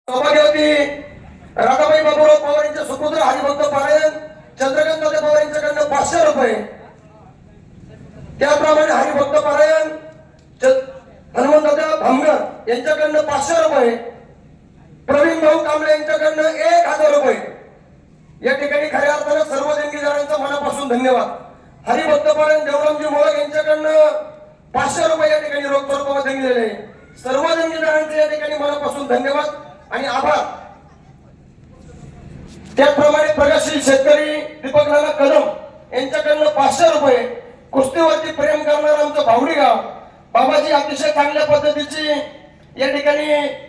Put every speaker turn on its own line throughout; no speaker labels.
सौभाग्यवती राधाबाई बाबूराव पवार यांचे सुपुत्र हरिभक्त पारायण चंद्रकांत पवार यांच्याकडनं 500 रुपये, त्याप्रमाणे हरिभक्त पारायण हनुमंतदादा भामगर यांच्याकडनं 500 रुपये, प्रवीण भाऊ कांबळे यांच्याकडनं 1000 रुपये. या ठिकाणी खऱ्या अर्थानं सर्व देणगीदारांचा मनापासून धन्यवाद. हरिभक्त पारायण देवरामजी मोळक यांच्याकडनं 500 रुपये या ठिकाणी रोख स्वरूपामध्ये दिलेले. सर्व देणगीदारांचे या ठिकाणी मनापासून धन्यवाद आणि आभार. त्याचप्रमाणे प्रगतशील शेतकरी दीपक नाना कदम यांच्याकडनं 500 रुपये. कुस्तीवरती प्रेम करणारा आमचं भावडी गाव बाबाजी अतिशय चांगल्या पद्धतीची या ठिकाणी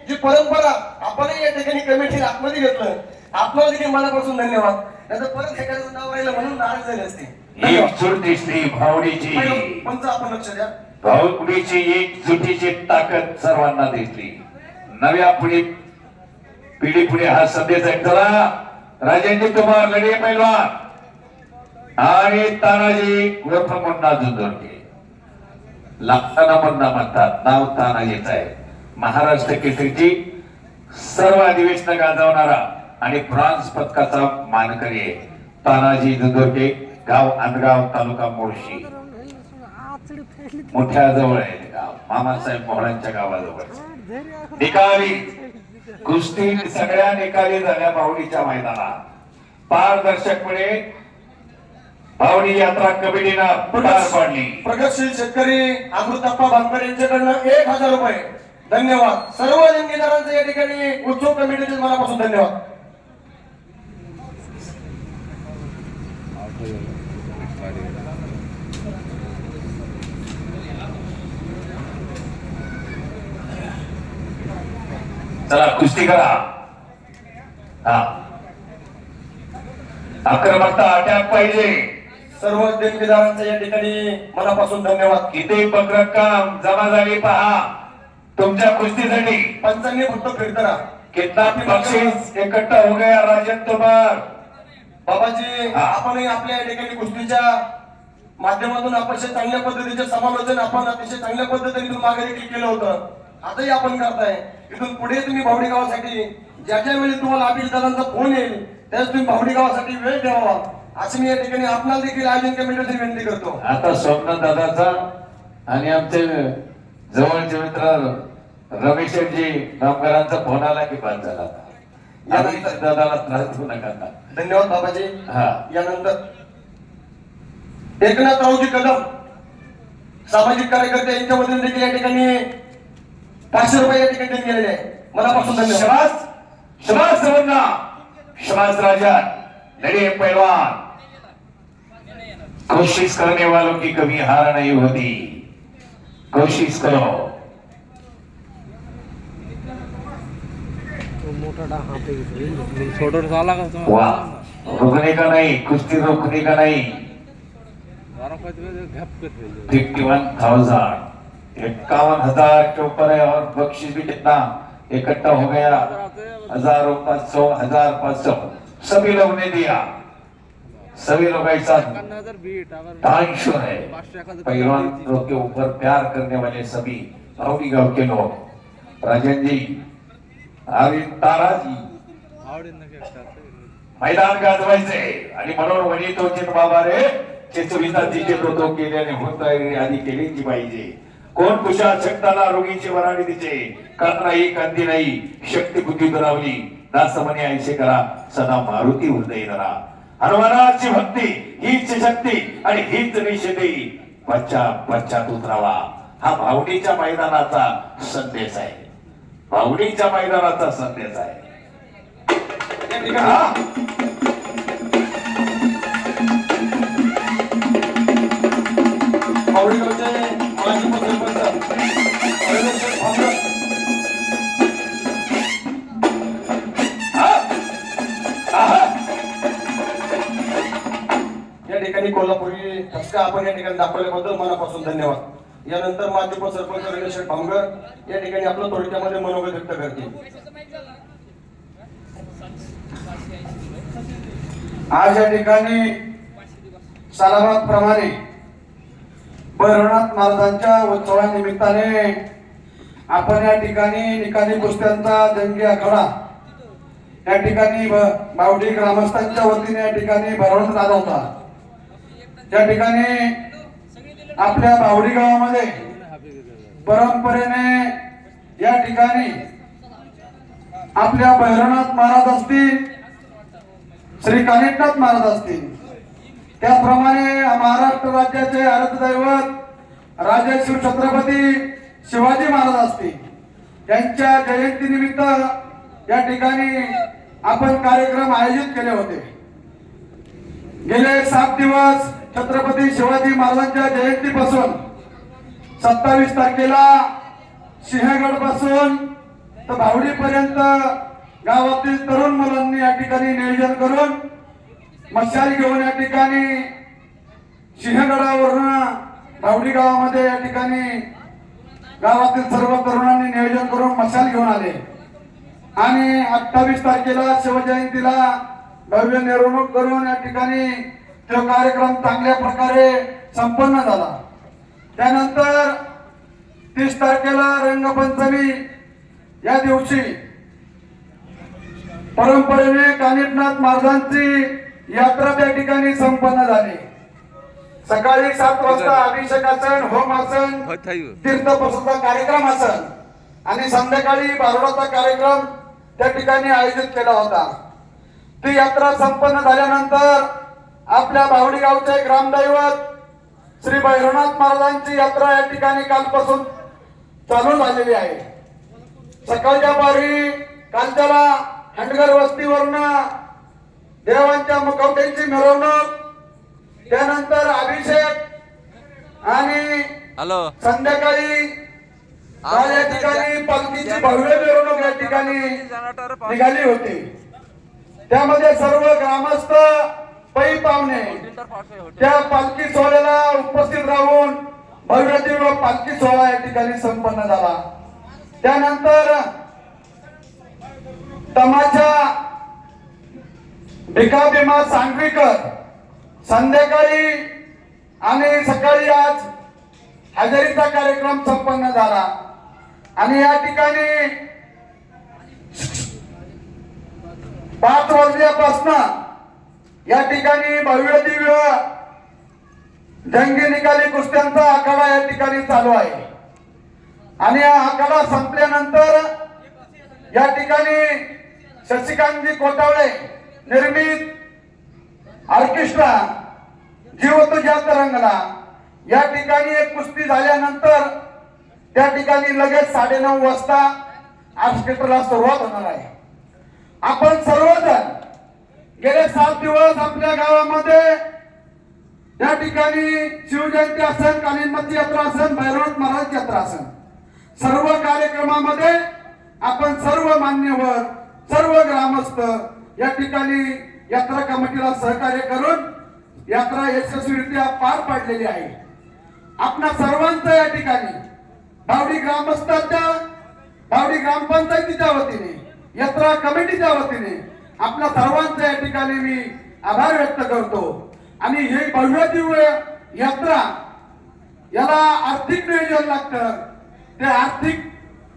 जी परंपरा आपणही या ठिकाणी कमिटी आतमध्ये घेतलं. आपल्याला देखील मनापासून धन्यवाद. त्याचं परत एखादं नाव राहिलं म्हणून नाराज झाले असते.
एकजुटीची भावडीची
पंच आपण लक्ष द्या.
भावडीची एकजुटीची ताकद सर्वांना दिसली. नव्या पिढी पुढे हा संदेश ऐकला. राजेंद्र कुमार लढे पैलवान आणि तानाजी उर्फ मुन्ना जुंजोरके लागताना मुन्ना म्हणतात. नाव तानाजीच आहे. महाराष्ट्र केसरीची सर्व अधिवेशन गाजवणारा आणि ब्रॉन्झ पदकाचा मानकरी आहे तानाजी जुंजोरके. गाव अंधगाव तालुका मुळशी मोठ्या जवळ आहे गाव. मामासाहेब मोहळांच्या गावाजवळ. निकाली कुस्ती सगळ्या निकाली झाल्या भावडीच्या मैदानात. पारदर्शकपणे भावडी यात्रा कमिटीनं पार पाडली.
प्रगतशील शेतकरी अमृतप्पा भांगर यांच्याकडनं 1000 रुपये. धन्यवाद. सर्व देणगीदारांचे या ठिकाणी उत्सव कमिटीचे मनापासून धन्यवाद.
चला कुस्ती करा. हा आक्रमकता अटॅक पाहिजे.
सर्व देणगीदारांचे या ठिकाणी मनापासून धन्यवाद.
किती रक्कम जमा झाली पहा तुमच्या कुस्तीसाठी.
पंचांनी फक्त फिरत राहा.
कितना बक्षीस इकट्ठा हो गया राजन तुम्हार.
बाबाजी आपणही आपल्या या ठिकाणी कुस्तीच्या माध्यमातून अतिशय चांगल्या पद्धतीचे समालोचन आपण अतिशय चांगल्या पद्धतीने मागे देखील केलं होतं. आताही आपण करताय. इथून पुढे तुम्ही भावडी गावासाठी ज्या ज्या वेळी तुम्हाला अभिष दादांचा फोन येईल त्याच तुम्ही भावडी गावासाठी वेळ ठेवावा असं मी या ठिकाणी आपल्याला देखील आयोजन कमिटीची विनंती करतो.
आता सोमनाथ दादाचा आणि आमचे जवळचे मित्र रमेशजी कामगारांचा फोन आला की बाद झाला. यानंतर दादाला त्रास देऊ नका.
धन्यवाद बाबाजी. यानंतर एकनाथरावजी कदम सामाजिक कार्यकर्ते यांच्या वतीने देखील या ठिकाणी 500 रुपये या ठिकाणी गेलेले आहे. मनापासून धन्यवाद.
शबास शबास मुन्ना शबास राजा लड़े पहलवान. कोशिश करने वालों की कभी हार नहीं होती. कोशिश करो. वाह रुकने का नहीं. कुश्ती रोकने का नहीं. 51,000 51,000 के ऊपर है और बख्शीश भी कितना इकट्ठा हो गया. 1000 500 1500 सभी लोग ने दिया. सभी लोग ऐसा तांशो है. पहलवान लोग के ऊपर प्यार करने वाले सभी भावडी गांव के लोग. राजन जी आणि ताराजी मैदान गाजवायचे आणि म्हणून वनितोचित बाबा रे सुविधा तिचे तो केल्याने होत आधी केलीची पाहिजे. कोण कुशा शक्ताला रोगीची वराडी तिचे करत नाही कांती नाही. शक्ती बुद्धी दुरावली दासमने ऐसे करा सदा मारुती हृदय धरा. हनुमानाची भक्ती हीच शक्ती आणि हीच निषेधी. पश्चात उतरावा. हा भावडीच्या मैदानाचा संदेश आहे. भावडीच्या मैदानाचा संदेश आहे.
भावडी गावचे माजी सरपंच या ठिकाणी कोल्हापुरी ठसका आपण या ठिकाणी दाखवल्याबद्दल मनापासून धन्यवाद. यानंतर माजी सरपंच रमेश भामगर या ठिकाणी आपलं थोडक्यामध्ये मनोगत व्यक्त करतील.
आज या ठिकाणी सालाबाद प्रमाणे भैरवनाथ महाराजांच्या उत्सवानिमित्ताने आपण या ठिकाणी निकाली कुस्त्यांचा जंगी आखाडा या ठिकाणी बावडी ग्रामस्थांच्या वतीने या ठिकाणी भरवण्यात आला होता. त्या ठिकाणी आपल्या बावडी गावामध्ये परंपरेने या ठिकाणी आपल्या भैरवनाथ महाराज असतील, श्री कानिटनाथ महाराज असतील, त्याचप्रमाणे महाराष्ट्र राज्याचे आराध्य दैवत राजे शिव छत्रपती शिवाजी महाराज असतील, त्यांच्या जयंतीनिमित्त या ठिकाणी आपण कार्यक्रम आयोजित केले होते. गेले 7 दिवस छत्रपती शिवाजी महाराजांच्या जयंतीपासून 27 तारखेला सिंहगड पासून तर बावडी पर्यंत गावातील तरुण मुलांनी या ठिकाणी नियोजन करून मशाल घेऊन या ठिकाणी सिंहगडावरून बावडी गावामध्ये या ठिकाणी गावातील सर्व तरुणांनी नियोजन करून मशाल घेऊन आले आणि 28 तारखेला शिवजयंतीला भव्य मिरवणूक करून या ठिकाणी तो कार्यक्रम चांगल्या प्रकारे संपन्न झाला. त्यानंतर 30 तारखेला रंगपंचमी या दिवशी परंपरेने कानिटनाथ महाराजांची यात्रा त्या ठिकाणी संपन्न झाली. सकाळी 7 वाजता अभिषेकासन, होमासन, तीर्थप्रसादाचा कार्यक्रम असन आणि संध्याकाळी बारोडाचा कार्यक्रम त्या ठिकाणी आयोजित केला होता. ती यात्रा संपन्न झाल्यानंतर आपल्या बावडी गावचे ग्रामदैवत श्री भैरवनाथ महाराजांची यात्रा या ठिकाणी कालपासून चालू झालेली आहे. सकाळच्या पारी कालच्याला हंडगर वस्तीवरून देवांच्या मुखवट्यांची मिरवणूक, त्यानंतर अभिषेक आणि संध्याकाळी या ठिकाणी पालखीची भव्य मिरवणूक या ठिकाणी निघाली होती. त्यामध्ये सर्व ग्रामस्थ, पै पाहुणे त्या पालखी सोहळ्याला उपस्थित राहून भव्य दिव्य पालखी सोहळा या ठिकाणी संपन्न झाला. त्यानंतर तमाशा भिका भीमा सांगवीकर संध्याकाळी आणि सकाळी आज हजेरीचा कार्यक्रम संपन्न झाला आणि या ठिकाणी 5 वाजल्यापासून या ठिकाणी भव्य दिव्य जंगी निकाली कुस्त्यांचा आखाडा या ठिकाणी चालू आहे आणि हा आखाडा संपल्यानंतर या ठिकाणी शशिकांतजी कोटावळे निर्मित ऑर्केस्ट्रा जीव तुझ्या तरंगला या ठिकाणी एक कुस्ती झाल्यानंतर त्या ठिकाणी लगेच 9:30 वाजता ऑर्केस्ट्राला सुरुवात होणार आहे. आपण सर्वजण गेले 7 दिवस आपल्या गावामध्ये या ठिकाणी शिवजयंती असेल, कानिटनाथ यात्रा असेल, भैरवनाथ महाराज यात्रा असेल, सर्व कार्यक्रमामध्ये आपण सर्व मान्यवर, सर्व ग्रामस्थ या ठिकाणी यात्रा कमिटीला सहकार्य करून यात्रा यशस्वीरित्या पार पाडलेली आहे. आपणा सर्वांचं या ठिकाणी बावडी ग्रामस्थांच्या, बावडी ग्रामपंचायतीच्या वतीने, यात्रा कमिटीच्या वतीने आपल्या सर्वांचा या ठिकाणी मी आभार व्यक्त करतो. आणि ही भव्य दिव्य यात्रा याला आर्थिक नियोजन लागतं. ते आर्थिक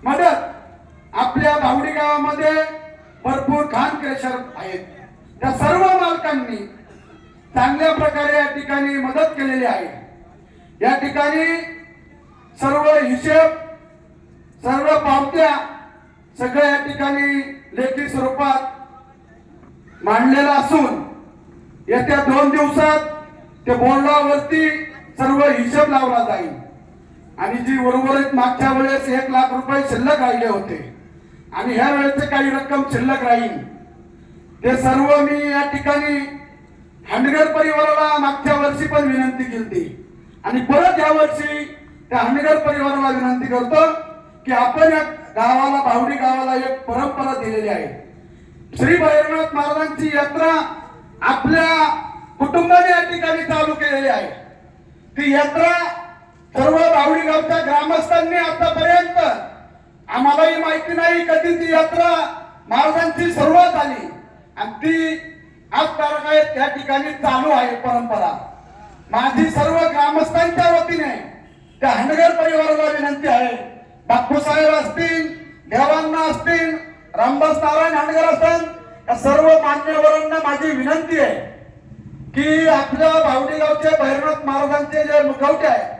मदत आपल्या बावडी गावामध्ये भरपूर खान क्रेशर आहेत, त्या सर्व मालकांनी चांगल्या प्रकारे या ठिकाणी मदत केलेली आहे. या ठिकाणी सर्व हिशेब, सर्व पावत्या सगळ्या या ठिकाणी लेखी स्वरूपात मांडलेला असून येत्या 2 दिवसात ते बोर्डावरती सर्व हिशेब लावला जाईल आणि जी उर्वरित मागच्या वेळेस 1 लाख रुपये शिल्लक राहिले होते आणि ह्या वेळेचे काही रक्कम शिल्लक राहील ते सर्व मी या ठिकाणी हंडगर परिवाराला मागच्या वर्षी पण विनंती केली आणि परत या वर्षी त्या हंडगर परिवाराला विनंती करतो की आपण या गावाला, बावडी गावाला एक परंपरा दिलेली आहे. श्री भैरवनाथ महाराजांची यात्रा आपल्या कुटुंबाने या ठिकाणी चालू केलेली आहे. ती यात्रा सर्व बावडी गावच्या ग्रामस्थांनी आतापर्यंत, आम्हालाही माहिती नाही कधी ती यात्रा महाराजांची सुरुवात झाली आणि ती आज तारखेत या ठिकाणी चालू आहे परंपरा. माझी सर्व ग्रामस्थांच्या वतीने त्या हंडगर परिवाराला विनंती आहे बापूसाहेब असतील, देवांना असतील, रामदास नारायण हांडगर असतील, या सर्व मान्यवरांना माझी विनंती आहे की आपल्या बावडीगावचे भैरवनाथ महाराजांचे जे मुखवटे आहे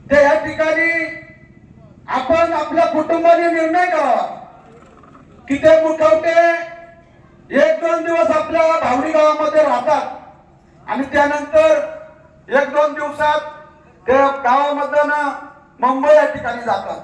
ते या ठिकाणी आपण आपल्या कुटुंबाने निर्णय करावा की ते मुखवटे 1-2 दिवस आपल्या भावडी गावामध्ये राहतात आणि त्यानंतर 1-2 दिवसात ते गावामधून मुंबई या ठिकाणी जातात.